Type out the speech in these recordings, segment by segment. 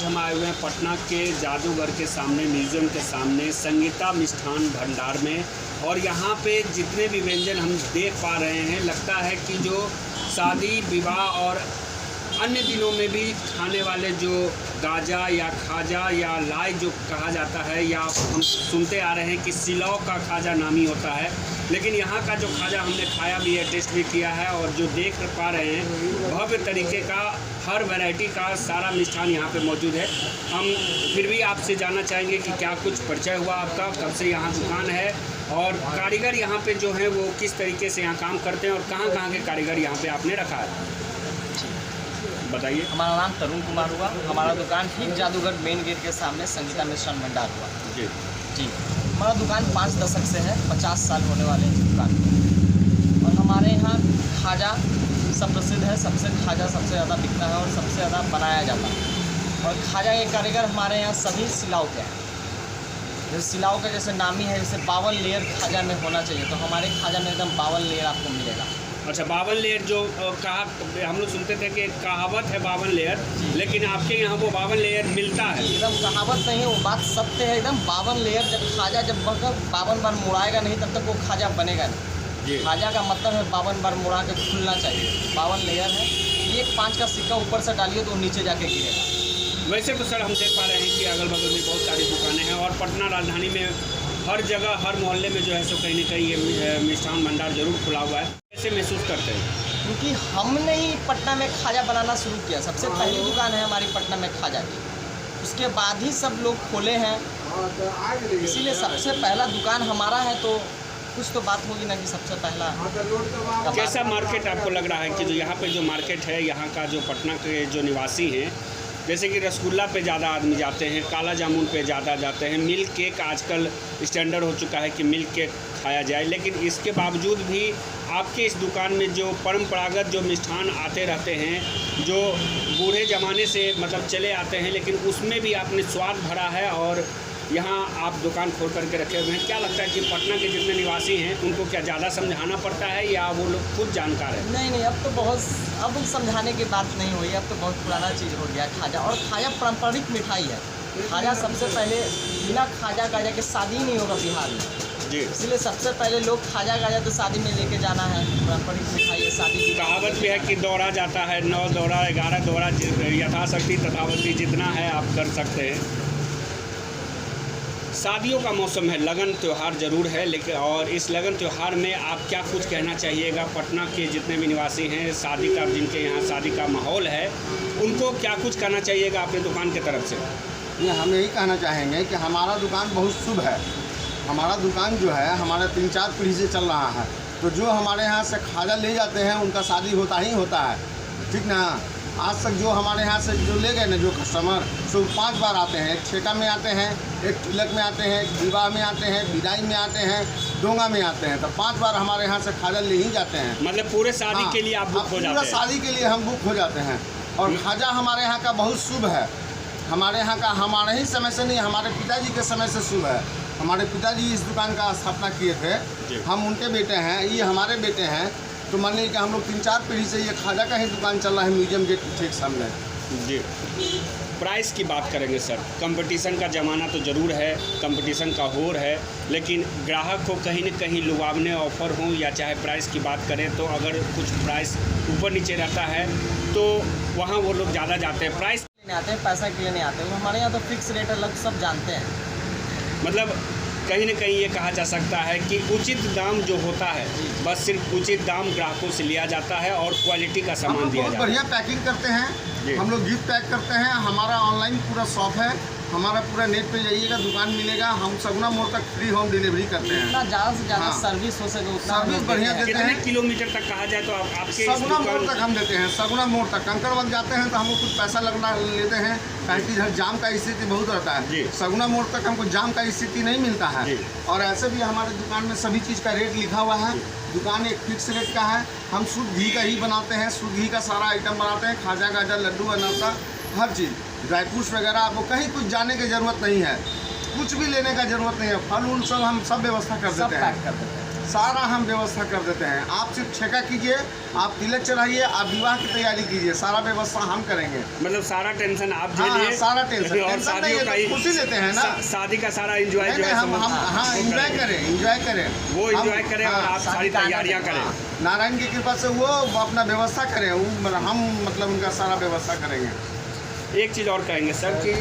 हम आए हुए हैं पटना के जादूगर के सामने, म्यूजियम के सामने, संगीता मिष्ठान भंडार में। और यहाँ पे जितने भी व्यंजन हम देख पा रहे हैं, लगता है कि जो शादी विवाह और अन्य दिनों में भी खाने वाले जो गाजा या खाजा या लाई जो कहा जाता है, या हम सुनते आ रहे हैं कि सिलौ का खाजा नामी होता है, लेकिन यहाँ का जो खाजा हमने खाया भी है, टेस्ट भी किया है, और जो देख पा रहे हैं भव्य तरीके का हर वैरायटी का सारा मिष्ठान यहाँ पे मौजूद है। हम फिर भी आपसे जानना चाहेंगे कि क्या कुछ परिचय हुआ आपका, कब से यहाँ दुकान है, और कारीगर यहाँ पे जो हैं वो किस तरीके से यहाँ काम करते हैं, और कहाँ कहाँ के कारीगर यहाँ पे आपने रखा है, बताइए। हमारा नाम तरुण कुमार हुआ। हमारा दुकान ठीक जादूगर मेन गेट के सामने संगीता मिष्ठान भंडार हुआ। जी जी, हमारा दुकान 5 दशक से है, 50 साल होने वाले हैं इस दुकान को। और हमारे यहाँ खाजा सब प्रसिद्ध है, सबसे खाजा सबसे ज़्यादा बिकता है और सबसे ज़्यादा बनाया जाता है। और खाजा के कारीगर हमारे यहाँ सभी सिलाव के हैं। जैसे सिलाव का जैसे नामी है, जैसे 52 लेयर खाजा में होना चाहिए, तो हमारे खाजा में एकदम 52 लेयर आपको मिलेगा। अच्छा, 52 लेयर जो कहा, हम लोग सुनते थे कि कहावत है 52 लेयर, लेकिन आपके यहाँ वो 52 लेयर मिलता है? एकदम कहावत नहीं है, वो बात सत्य है एकदम। 52 लेयर जब खाजा जब 52 बार मुड़ाएगा नहीं तब तक वो खाजा बनेगा नहीं। खाजा का मतलब है 52 बार मुड़ा के खुलना चाहिए। 52 लेयर है, एक 5 का सिक्का ऊपर से डालिए तो नीचे जाके गिरेगा। वैसे तो सर हम देख पा रहे हैं कि अगल बगल में बहुत सारी दुकानें हैं, और पटना राजधानी में हर जगह हर मोहल्ले में जो है सो कहीं न कहीं ये मिष्ठान भंडार जरूर खुला हुआ है। कैसे महसूस करते हैं? क्योंकि हमने ही पटना में खाजा बनाना शुरू किया, सबसे पहली दुकान है हमारी पटना में खाजा की, उसके बाद ही सब लोग खोले हैं, इसीलिए सबसे पहला दुकान हमारा है, तो कुछ तो बात होगी ना कि सबसे पहला। कैसा मार्केट आपको लग रहा है कि जो यहाँ पे जो मार्केट है, यहाँ का जो पटना के जो निवासी हैं, जैसे कि रसगुल्ला पे ज़्यादा आदमी जाते हैं, काला जामुन पे ज़्यादा जाते हैं, मिल्क केक आजकल स्टैंडर्ड हो चुका है कि मिल्क केक खाया जाए, लेकिन इसके बावजूद भी आपके इस दुकान में जो परंपरागत जो मिष्ठान आते रहते हैं, जो बूढ़े ज़माने से मतलब चले आते हैं, लेकिन उसमें भी आपने स्वाद भरा है और यहाँ आप दुकान खोल करके रखे हुए हैं। क्या लगता है कि पटना के जितने निवासी हैं उनको क्या ज़्यादा समझाना पड़ता है, या वो लोग खुद जानकार हैं? नहीं, अब समझाने की बात नहीं हुई, अब तो बहुत पुराना चीज़ हो गया खाजा। और खाजा पारंपरिक मिठाई है। खाजा सबसे पहले बिना खाजा गाजा के शादी नहीं होगा बिहार में जी, इसलिए सबसे पहले लोग खाजा गाजा तो शादी में लेके जाना है। पारंपरिक मिठाई है, शादी की कहावत भी है कि दौरा जाता है, 9 दौरा 11 दौरा, यथाशक्ति तथावती जितना है आप कर सकते हैं। शादियों का मौसम है, लगन त्यौहार ज़रूर है, लेकिन और इस लगन त्यौहार में आप क्या कुछ कहना चाहिएगा पटना के जितने भी निवासी हैं, शादी का जिनके यहाँ शादी का माहौल है, उनको क्या कुछ कहना चाहिएगा अपने दुकान की तरफ से? हम यही कहना चाहेंगे कि हमारा दुकान बहुत शुभ है। हमारा दुकान जो है हमारा 3-4 पीढ़ी से चल रहा है, तो जो हमारे यहाँ से खाजा ले जाते हैं उनका शादी होता ही होता है, ठीक ना। आज तक जो हमारे यहाँ से जो ले गए ना जो कस्टमर, सो 5 बार आते हैं। एक ठेका में आते हैं, एक तिलक में आते हैं, एक विवाह में आते हैं, विदाई में आते हैं, डोंगा में आते हैं, तो 5 बार हमारे यहाँ से खाजा ले ही जाते हैं। मतलब पूरे शादी के लिए आप बुक हो जाते हैं? पूरा शादी के लिए हम बुक हो जाते हैं। और खाजा हमारे यहाँ का बहुत शुभ है। हमारे यहाँ का हमारे ही समय से नहीं, हमारे पिताजी के समय से शुभ है। हमारे पिताजी इस दुकान का स्थापना किए थे, हम उनके बेटे हैं, ये हमारे बेटे हैं, तो मान लीजिए कि हम लोग 3-4 पीढ़ी से ये खाजा का ही दुकान चल रहा है म्यूजियम गेट ठीक सामने। जी, प्राइस की बात करेंगे सर, कंपटीशन का ज़माना तो ज़रूर है, कंपटीशन का होर है, लेकिन ग्राहक को कहीं न कहीं लुभावने ऑफ़र हों या चाहे प्राइस की बात करें, तो अगर कुछ प्राइस ऊपर नीचे रहता है तो वहाँ वो लोग ज़्यादा जाते हैं। प्राइस नहीं आते हैं, पैसा के लिए नहीं आते हैं। हमारे यहाँ तो फिक्स रेट अलग सब जानते हैं। मतलब कहीं न कहीं ये कहा जा सकता है कि उचित दाम जो होता है, बस सिर्फ उचित दाम ग्राहकों से लिया जाता है और क्वालिटी का सामान दिया जाता है। बढ़िया पैकिंग करते हैं, हम लोग गिफ्ट पैक करते हैं। हमारा ऑनलाइन पूरा शॉप है, हमारा पूरा नेट पे जाइएगा दुकान मिलेगा। हम सगुना मोड़ तक फ्री होम डिलीवरी करते हैं। जितना ज़्यादा से ज़्यादा सर्विस हो सके उतना सर्विस बढ़िया देते हैं। कितने किलोमीटर तक कहा जाए तो आपके सगुना मोड़ तक हम देते हैं। सगुना मोड़ तक कंकड़बाग जाते हैं तो हमको कुछ पैसा लगना लेते हैं, ताकि इधर जाम का स्थिति बहुत रहता है। सगुना मोड़ तक हमको जाम का स्थिति नहीं मिलता है। और ऐसे भी हमारे दुकान में सभी चीज़ का रेट लिखा हुआ है। दुकान एक फिक्स रेट का है। हम शुद्ध घी का ही बनाते हैं, शुद्ध घी का सारा आइटम बनाते हैं। खाजा गाजा लड्डू अनासा हर चीज़, ड्राई फ्रूट्स वगैरह, आपको कहीं कुछ जाने की ज़रूरत नहीं है, कुछ भी लेने का ज़रूरत नहीं है। फल उल सब हम सब व्यवस्था कर देते हैं। सारा हम व्यवस्था कर देते हैं। आप सिर्फ ठेका कीजिए, आप तिलक चढ़ाइए, आप विवाह की तैयारी कीजिए, सारा व्यवस्था हम करेंगे। मतलब सारा टेंशन आप हाँ, झेलिए। सारा टेंशन और टेंशन नहीं शादियों का है तो खुशी लेते हैं ना। शादी का सारा एंजॉय जो है हम हाँ वो एंजॉय करें, एंजॉय करें, वो हम- एंजॉय करें और हाँ, आप सारी तैयारियां करें। हाँ, नारायण की कृपा से वो अपना व्यवस्था करें, हम मतलब उनका सारा व्यवस्था करेंगे। एक चीज़ और कहेंगे सर कि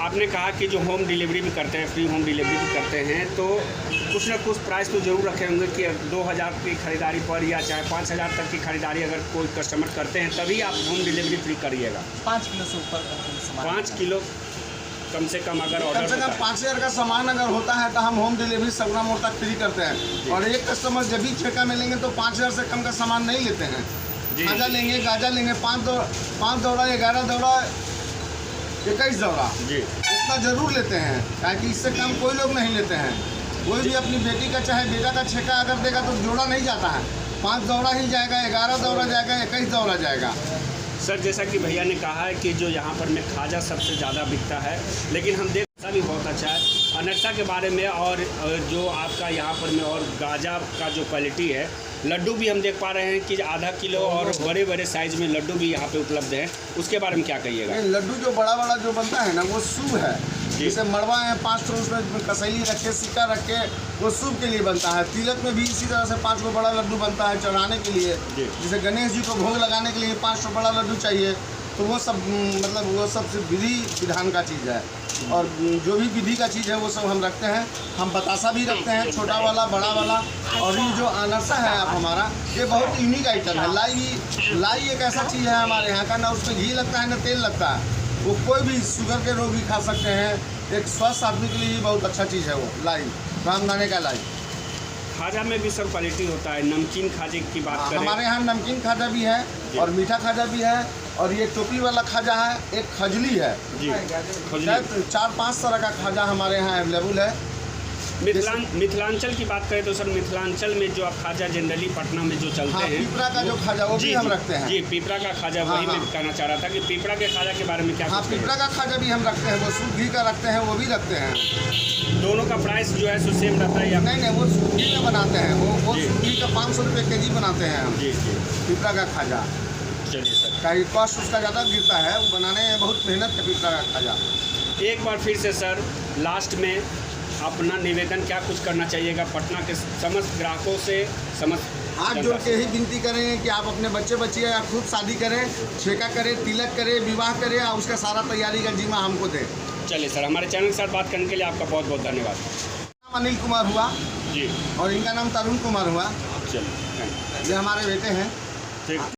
आपने कहा कि जो होम डिलीवरी भी करते हैं, फ्री होम डिलीवरी भी करते हैं, तो कुछ ना कुछ प्राइस तो ज़रूर रखे होंगे कि 2000 की खरीदारी पर या चाहे 5000 तक की खरीदारी अगर कोई कस्टमर करते हैं तभी आप होम डिलीवरी फ्री करिएगा। 5 किलो से ऊपर सामान 5 किलो कम से कम अगर कम ऑर्डर से कम 5000 का सामान अगर होता है तो हम होम डिलीवरी सगुना मोड़ तक फ्री करते हैं। और एक कस्टमर जब भी ठेका में लेंगे तो 5000 से कम का सामान नहीं लेते हैं। जी। खाजा लेंगे, गाजा लेंगे, 5 दौड़ा 11 दौड़ा 21 दौड़ा, जी उतना जरूर लेते हैं, ताकि इससे कम कोई लोग नहीं लेते हैं। कोई भी अपनी बेटी का चाहे बेटा का ठेका अगर देगा तो जोड़ा नहीं जाता है, 5 दौड़ा ही जाएगा, 11 दौड़ा जाएगा, 21 दौड़ा जाएगा। सर, जैसा कि भैया ने कहा है कि जो यहाँ पर में खाजा सबसे ज़्यादा बिकता है, लेकिन हम देख भी बहुत अच्छा है अनरसा के बारे में, और जो आपका यहाँ पर में और गाजा का जो क्वालिटी है, लड्डू भी हम देख पा रहे हैं कि आधा किलो और बड़े बड़े साइज़ में लड्डू भी यहाँ पे उपलब्ध है, उसके बारे में क्या कहिएगा? लड्डू जो बड़ा बड़ा जो बनता है ना वो शुभ है। जैसे मड़वा है 5 ठो, उसमें कसैली रखे, सिक्का रखे, वो शुभ के लिए बनता है। तिलक में भी इसी तरह से 5 को बड़ा लड्डू बनता है चढ़ाने के लिए। जैसे गणेश जी को भोग लगाने के लिए 5 ठो बड़ा लड्डू चाहिए, तो वो सब मतलब वो सब विधि विधान का चीज़ है। और जो भी विधि का चीज़ है वो सब हम रखते हैं। हम बतासा भी रखते हैं, छोटा वाला, बड़ा वाला। और ये जो अनरसा है आप हमारा, ये बहुत यूनिक आइटम है। लाई एक ऐसा चीज़ है हमारे यहाँ का, ना उसमें घी लगता है ना तेल लगता है। वो कोई भी शुगर के रोग भी खा सकते हैं। एक स्वस्थ आदमी के लिए बहुत अच्छा चीज़ है वो लाई, रामदाने का लाई। खाजा में भी सब क्वालिटी होता है। नमकीन खाजे की बात करें, हमारे यहाँ नमकीन खाजा भी है और मीठा खाजा भी है, और ये टोपी वाला खाजा है, एक खजली है जी, शायद 4-5 तरह का खाजा हमारे यहाँ अवेलेबल है। मिथिलांचल की बात करें तो सर, मिथिलांचल में जो आप खाजा जनरली पटना में जो चलते हाँ, हैं, पिपरा का जो खाजा वो भी हम रखते हैं। जी, पिपरा का खाजा, हाँ, वही हाँ। मैं कहना चाह रहा था कि पिपरा के खाजा के बारे में क्या हाँ, कुछ कहेंगे? पिपरा का खाजा भी हम रखते हैं, वो शुद्ध घी का रखते हैं, वो भी रखते हैं। दोनों का प्राइस जो है सो सेम रहता है या? नहीं, वो शुद्ध घी का बनाते हैं, वो जी। शुद्ध घी का 500 रुपये केजी बनाते हैं हम, जी जी, पिपरा का खाजा। चलिए सर, का कॉस्ट उसका ज़्यादा गिरता है, वो बनाने में बहुत मेहनत है पिपरा का खाजा। एक बार फिर से सर, लास्ट में अपना निवेदन क्या कुछ करना चाहिएगा पटना के समस्त ग्राहकों से, समस्त हाथ जोड़ के ही विनती करें कि आप अपने बच्चे बच्चियाँ या खुद शादी करें, ठेका करें, तिलक करें, विवाह करें, और उसका सारा तैयारी का जिम्मा हमको दें। चलिए सर, हमारे चैनल के साथ बात करने के लिए आपका बहुत बहुत धन्यवाद। नाम अनिल कुमार हुआ जी, और इनका नाम तरुण कुमार हुआ। चलिए, ये हमारे बेटे हैं। ठीक।